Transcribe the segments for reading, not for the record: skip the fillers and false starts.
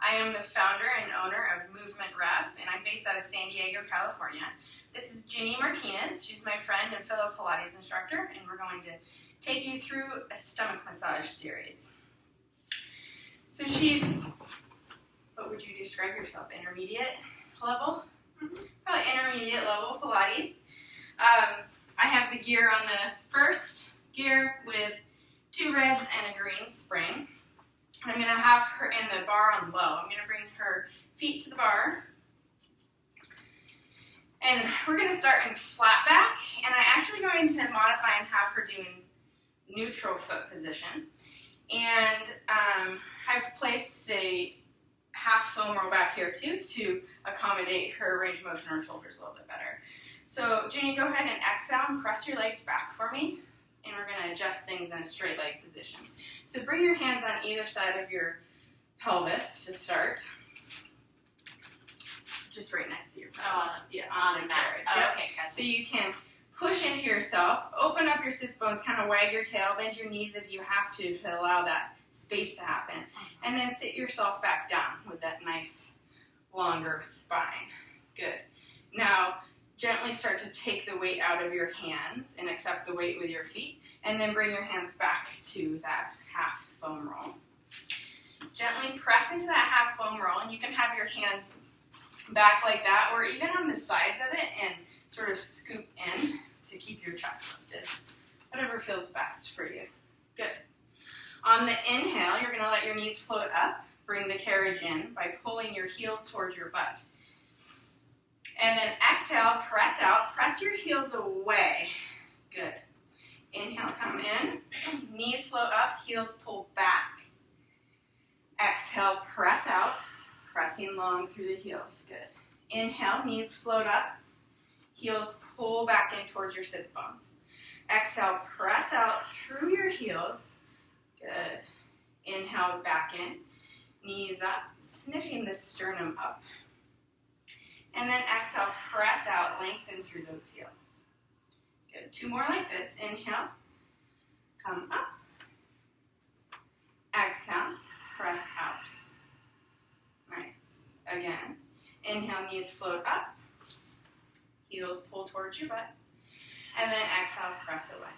I am the founder and owner of MovementREV, and I'm based out of San Diego, California. This is Gini Martinez. She's my friend and fellow Pilates instructor, and we're going to take you through a stomach massage series. So she's, what would you describe yourself, intermediate level? Probably intermediate level Pilates. I have the gear on the first gear with 2 reds and a green spring. I'm going to have her in the bar on low. I'm going to bring her feet to the bar. And we're going to start in flat back. And I'm actually going to modify and have her doing neutral foot position. And I've placed a half foam roll back here too to accommodate her range of motion on her shoulders a little bit better. So Ginny, go ahead and exhale and press your legs back for me. And we're going to adjust things in a straight leg position. So bring your hands on either side of your pelvis to start. Just right next to your pelvis. On the carriage. Oh, okay, gotcha. So you can push into yourself, open up your sits bones, kind of wag your tail, bend your knees if you have to allow that space to happen. And then sit yourself back down with that nice longer spine. Good. Now, gently start to take the weight out of your hands and accept the weight with your feet, and then bring your hands back to that half foam roll. Gently press into that half foam roll, and you can have your hands back like that, or even on the sides of it, and sort of scoop in to keep your chest lifted. Whatever feels best for you. Good. On the inhale, you're going to let your knees float up, bring the carriage in by pulling your heels towards your butt. And then exhale, press out, press your heels away. Good. Inhale, come in, knees float up, heels pull back. Exhale, press out, pressing long through the heels. Good. Inhale, knees float up, heels pull back in towards your sits bones. Exhale, press out through your heels. Good. Inhale, back in, knees up, sniffing the sternum up. And then exhale, press out, lengthen through those heels. Good. 2 more like this. Inhale, come up. Exhale, press out. Nice. Again. Inhale, knees float up. Heels pull towards your butt. And then exhale, press away.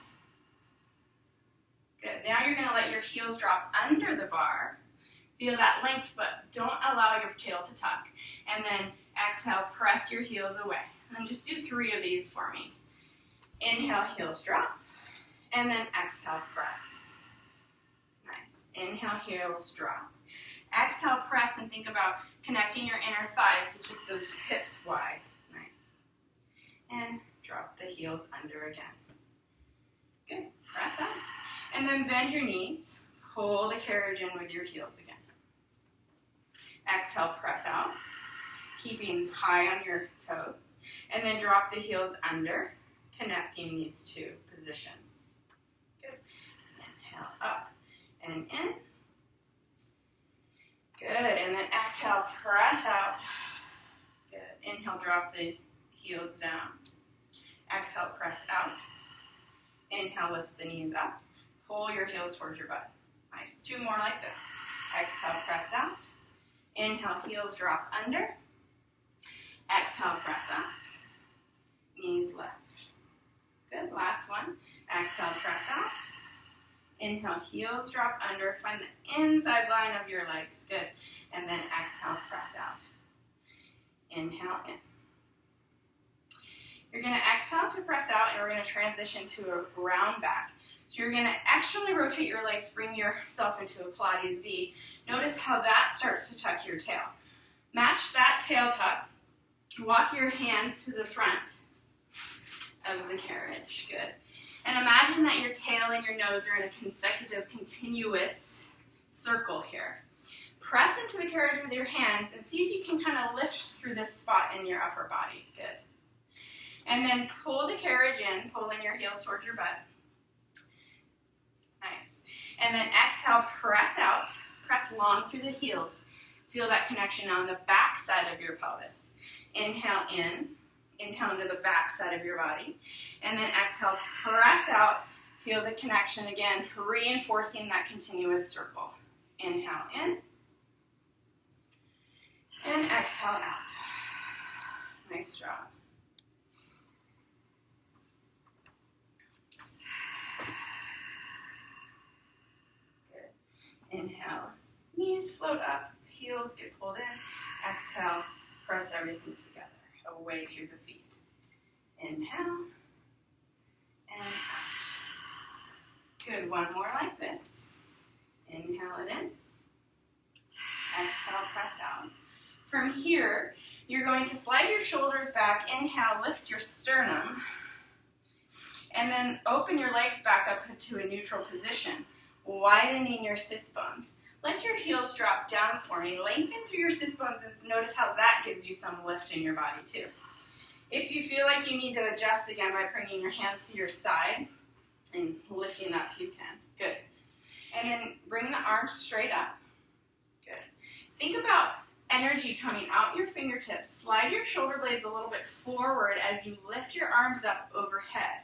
Good. Now you're going to let your heels drop under the bar. Feel that length, but don't allow your tail to tuck. And then exhale, press your heels away. And just do 3 of these for me. Inhale, heels drop. And then exhale, press. Nice. Inhale, heels drop. Exhale, press, and think about connecting your inner thighs to keep those hips wide. Nice. And drop the heels under again. Good. Press up. And then bend your knees. Pull the carriage in with your heels again. Exhale, press out, keeping high on your toes. And then drop the heels under, connecting these 2 positions. Good. Inhale, up and in. Good. And then exhale, press out. Good. Inhale, drop the heels down. Exhale, press out. Inhale, lift the knees up. Pull your heels towards your butt. Nice. 2 more like this. Exhale, press out. Inhale, heels drop under. Exhale, press up. Knees lift. Good. Last one. Exhale, press out. Inhale, heels drop under. Find the inside line of your legs. Good. And then exhale, press out. Inhale, in. You're going to exhale to press out, and we're going to transition to a round back. So you're going to actually rotate your legs, bring yourself into a Pilates V. Notice how that starts to tuck your tail. Match that tail tuck. Walk your hands to the front of the carriage. Good. And imagine that your tail and your nose are in a consecutive, continuous circle here. Press into the carriage with your hands and see if you can kind of lift through this spot in your upper body. Good. And then pull the carriage in, pulling your heels towards your butt. Nice. And then exhale, press out. Press long through the heels. Feel that connection on the back side of your pelvis. Inhale in. Inhale into the back side of your body. And then exhale, press out. Feel the connection again, reinforcing that continuous circle. Inhale in. And exhale out. Nice job. Good. Inhale, knees float up, heels get pulled in. Exhale, press everything together, away through the feet. Inhale, and out. Good, one more like this. Inhale it in. Exhale, press out. From here, you're going to slide your shoulders back. Inhale, lift your sternum. And then open your legs back up to a neutral position, widening your sits bones. Let your heels drop down for me. Lengthen through your sits bones and notice how that gives you some lift in your body too. If you feel like you need to adjust again by bringing your hands to your side and lifting up, you can. Good. And then bring the arms straight up. Good. Think about energy coming out your fingertips. Slide your shoulder blades a little bit forward as you lift your arms up overhead.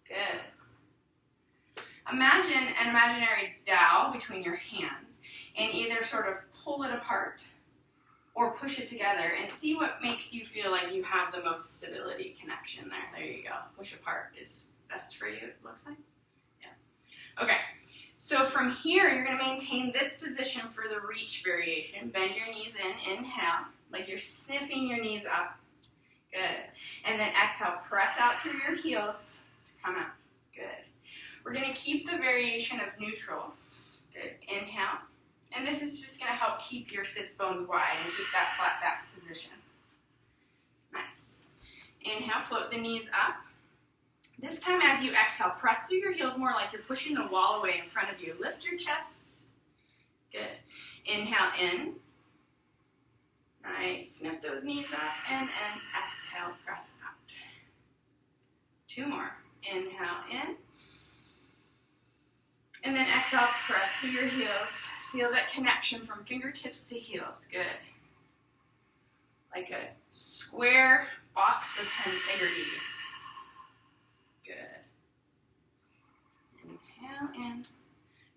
Good. Imagine an imaginary dowel between your hands and either sort of pull it apart or push it together and see what makes you feel like you have the most stability connection there. There you go. Push apart is best for you, it looks like. Yeah. Okay. So from here, you're going to maintain this position for the reach variation. Bend your knees in. Inhale, like you're sniffing your knees up. Good. And then exhale, press out through your heels to come out. Good. We're going to keep the variation of neutral. Good. Inhale. And this is just going to help keep your sits bones wide and keep that flat back position. Nice. Inhale, float the knees up. This time as you exhale, press through your heels more like you're pushing the wall away in front of you. Lift your chest. Good. Inhale in. Nice. Sniff those knees up. And exhale, press out. Two more. Inhale in. And then exhale, press through your heels. Feel that connection from fingertips to heels. Good. Like a square box of 10 fingertips. Good. Inhale in.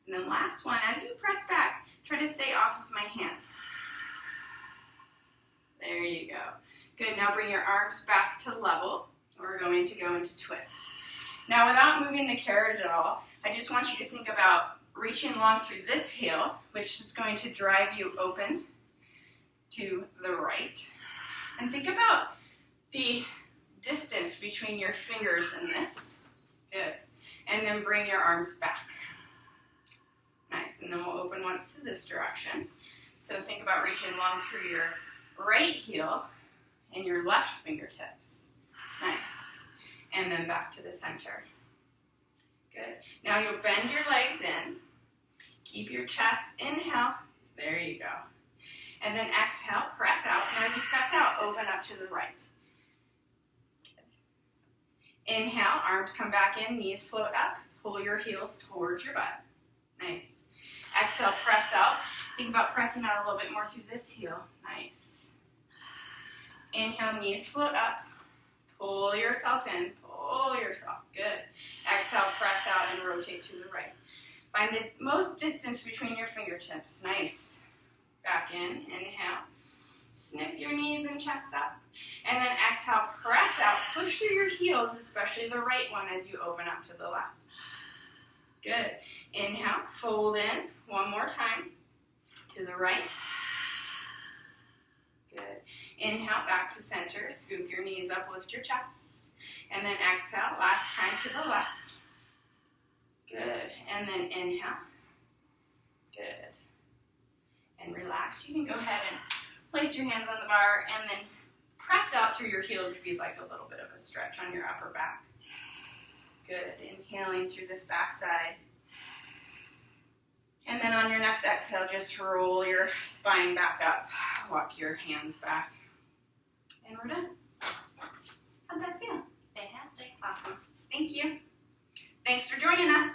And then last one, as you press back, try to stay off of my hand. There you go. Good, now bring your arms back to level. We're going to go into twist. Now without moving the carriage at all, I just want you to think about reaching long through this heel, which is going to drive you open to the right. And think about the distance between your fingers and this. Good. And then bring your arms back. Nice. And then we'll open once to this direction. So think about reaching long through your right heel and your left fingertips. Nice. And then back to the center. Good. Now you'll bend your legs in. Keep your chest. Inhale. There you go. And then exhale, press out. And as you press out, open up to the right. Inhale, arms come back in, knees float up. Pull your heels towards your butt. Nice. Exhale, press out. Think about pressing out a little bit more through this heel. Nice. Inhale, knees float up. Pull yourself in. Pull yourself. Good. Exhale, press out and rotate to the right. Find the most distance between your fingertips. Nice. Back in. Inhale. Sniff your knees and chest up. And then exhale, press out. Push through your heels, especially the right one as you open up to the left. Good. Inhale, fold in. One more time. To the right. Good. Inhale, back to center. Scoop your knees up, lift your chest. And then exhale, last time to the left. Good. And then inhale. Good. And relax. You can go ahead and place your hands on the bar and then press out through your heels if you'd like a little bit of a stretch on your upper back. Good. Inhaling through this back side. And then on your next exhale, just roll your spine back up. Walk your hands back. And we're done. How'd that feel? Fantastic. Awesome. Thank you. Thanks for joining us.